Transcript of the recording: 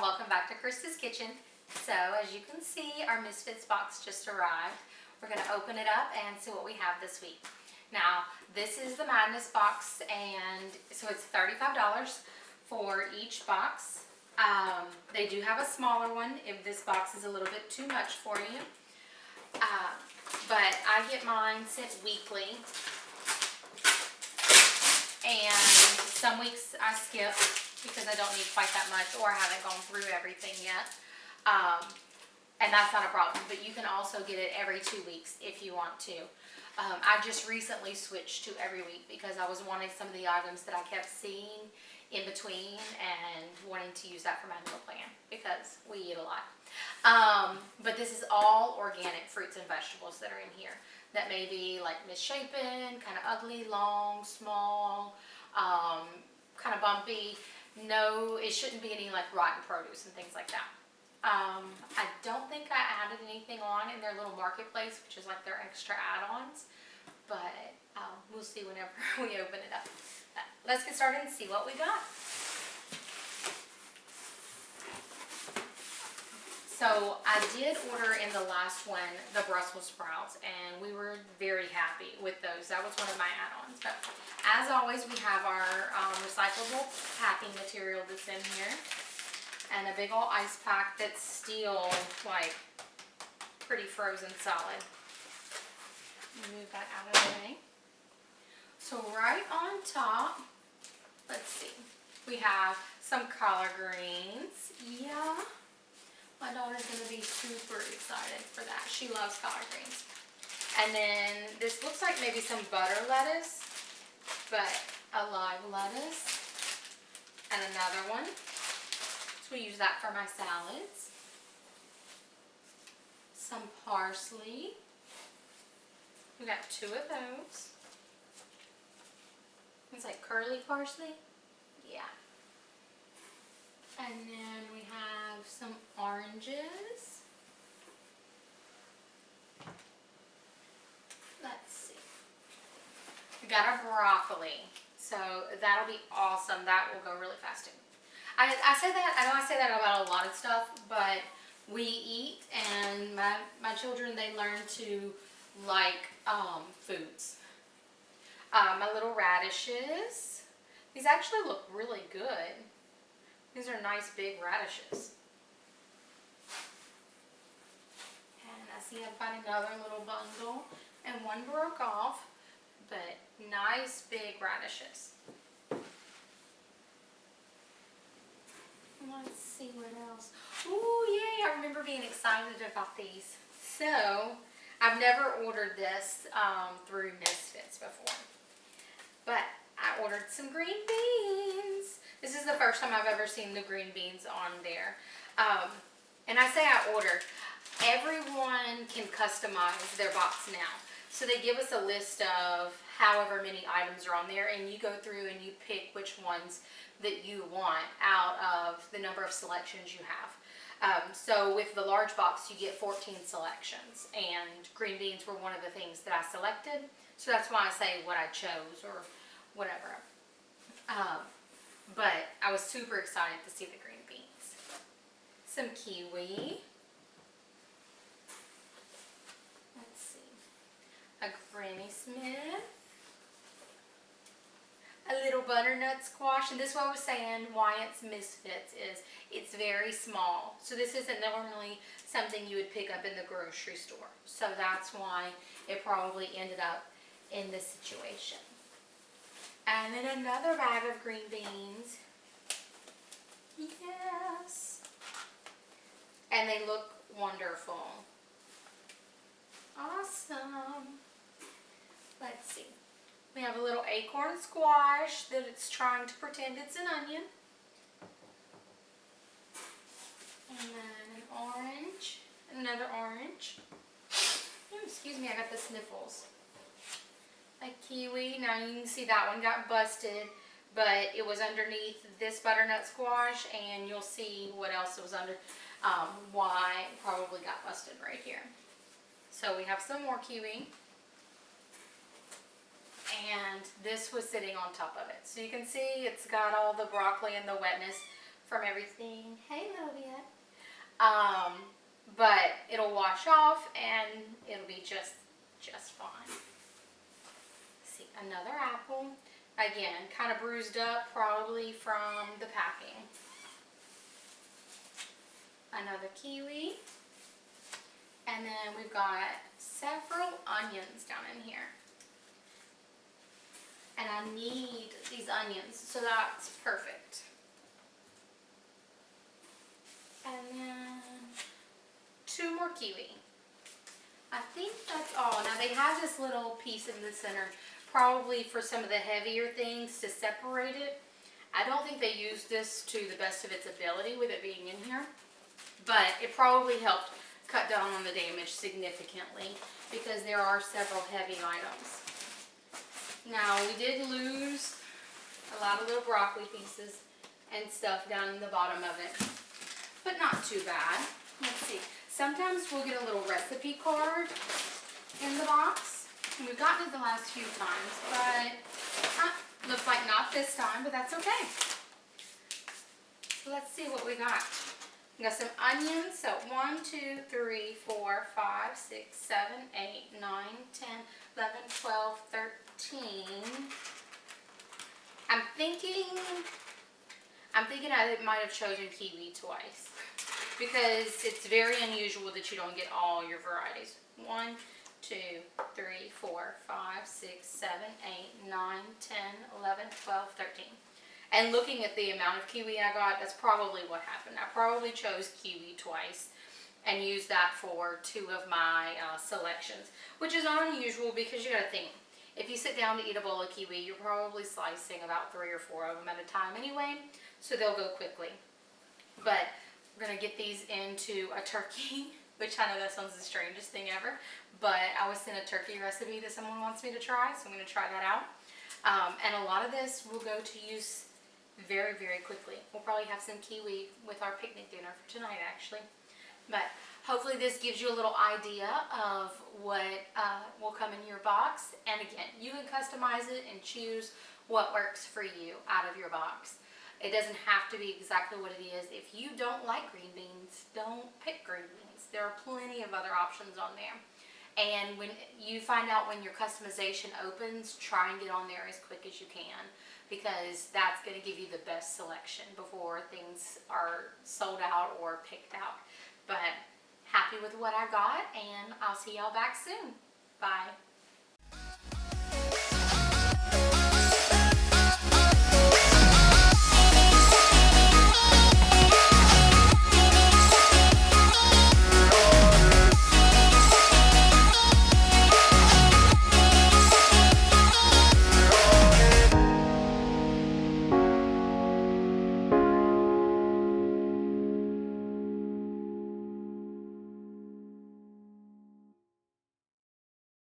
y'all, welcome back to Krista's Kitchen. So as you can see, our Misfits box just arrived. We're going to open it up and see what we have this week. Now, this is the Madness box, and so it's $35 for each box. They do have a smaller one if this box is a little bit too much for you. But I get mine sent weekly, and some weeks I skip because I don't need quite that much, or I haven't gone through everything yet. And that's not a problem, but you can also get it every 2 weeks if you want to. I just recently switched to every week because I was wanting some of the items that I kept seeing in between and wanting to use that for my meal plan because we eat a lot. But this is all organic fruits and vegetables that are in here that may be like misshapen, kind of ugly, long, small, kind of bumpy. No, it shouldn't be any like rotten produce and things like that. I don't think I added anything on in their little marketplace, which is like their extra add-ons, but we'll see whenever we open it up. Let's get started and see what we got. So I did order in the last one the Brussels sprouts, and we were very happy with those. That was one of my add-ons. But as always, we have our recyclable packing material that's in here, and a big old ice pack that's still like pretty frozen solid. Move that out of the way. So right on top, let's see, we have some collard greens. Yeah. My daughter's going to be super excited for that. She loves collard greens. And then this looks like maybe some butter lettuce, but a live lettuce. And another one. So we use that for my salads. Some parsley. We got 2 of those. It's like curly parsley. Yeah. And then we have some oranges. Let's see. We got our broccoli. So that'll be awesome. That will go really fast too. I say that, I know I say that about a lot of stuff, but we eat, and my children, they learn to like foods. My little radishes. These actually look really good. These are nice big radishes. And I see I found another little bundle, and one broke off, but nice big radishes. Let's see what else. Ooh, yay, I remember being excited about these. So, I've never ordered this through Misfits before, but I ordered some green beans. This is the first time I've ever seen the green beans on there. And I say I ordered. Everyone can customize their box now. So they give us a list of however many items are on there, and you go through and you pick which ones that you want out of the number of selections you have. So with the large box, you get 14 selections, and green beans were one of the things that I selected. So that's why I say what I chose or whatever. But I was super excited to see the green beans. Some kiwi. Let's see. A Granny Smith. A little butternut squash. And this is what I was saying why it's Misfits is it's very small. So this isn't normally something you would pick up in the grocery store. So that's why it probably ended up in this situation. And then another bag of green beans. Yes. And they look wonderful. Awesome. Let's see. We have a little acorn squash that it's trying to pretend it's an onion. And then an orange. Another orange. Ooh, excuse me, I got the sniffles. A kiwi. Now you can see that one got busted, but it was underneath this butternut squash, and you'll see what else was under, why it probably got busted right here. So we have some more kiwi, and this was sitting on top of it. So you can see it's got all the broccoli and the wetness from everything. Hey, little bit. But it'll wash off and it'll be just fine. See, another apple. Again, kind of bruised up, probably from the packing. Another kiwi. And then we've got several onions down in here. And I need these onions, so that's perfect. And then 2 more kiwi. I think that's all. Now they have this little piece in the center, probably for some of the heavier things to separate it. I don't think they used this to the best of its ability with it being in here, but it probably helped cut down on the damage significantly because there are several heavy items. Now we did lose a lot of little broccoli pieces and stuff down in the bottom of it, but not too bad. Let's see. Sometimes we'll get a little recipe card in the box. And we've gotten it the last few times, but looks like not this time, but that's okay. So let's see what we got. We got some onions. So 1, 2, 3, 4, 5, 6, 7, 8, 9, 10, 11, 12, 13. I'm thinking I might have chosen kiwi twice, because it's very unusual that you don't get all your varieties. 1, 2, 3, 4, 5, 6, 7, 8, 9, 10, 11, 12, 13. And looking at the amount of kiwi I got, that's probably what happened. I probably chose kiwi twice and used that for 2 of my selections, which is not unusual because you gotta think, if you sit down to eat a bowl of kiwi, you're probably slicing about 3 or 4 of them at a time anyway, so they'll go quickly. But we're gonna get these into a turkey, which I know that sounds the strangest thing ever, but I was sent a turkey recipe that someone wants me to try, so I'm gonna try that out. And a lot of this will go to use very, very quickly. We'll probably have some kiwi with our picnic dinner for tonight, actually. But hopefully this gives you a little idea of what will come in your box. And again, you can customize it and choose what works for you out of your box. It doesn't have to be exactly what it is. If you don't like green beans, don't pick green beans. There are plenty of other options on there. And when you find out when your customization opens, try and get on there as quick as you can, because that's going to give you the best selection before things are sold out or picked out. But happy with what I got, and I'll see y'all back soon. Bye.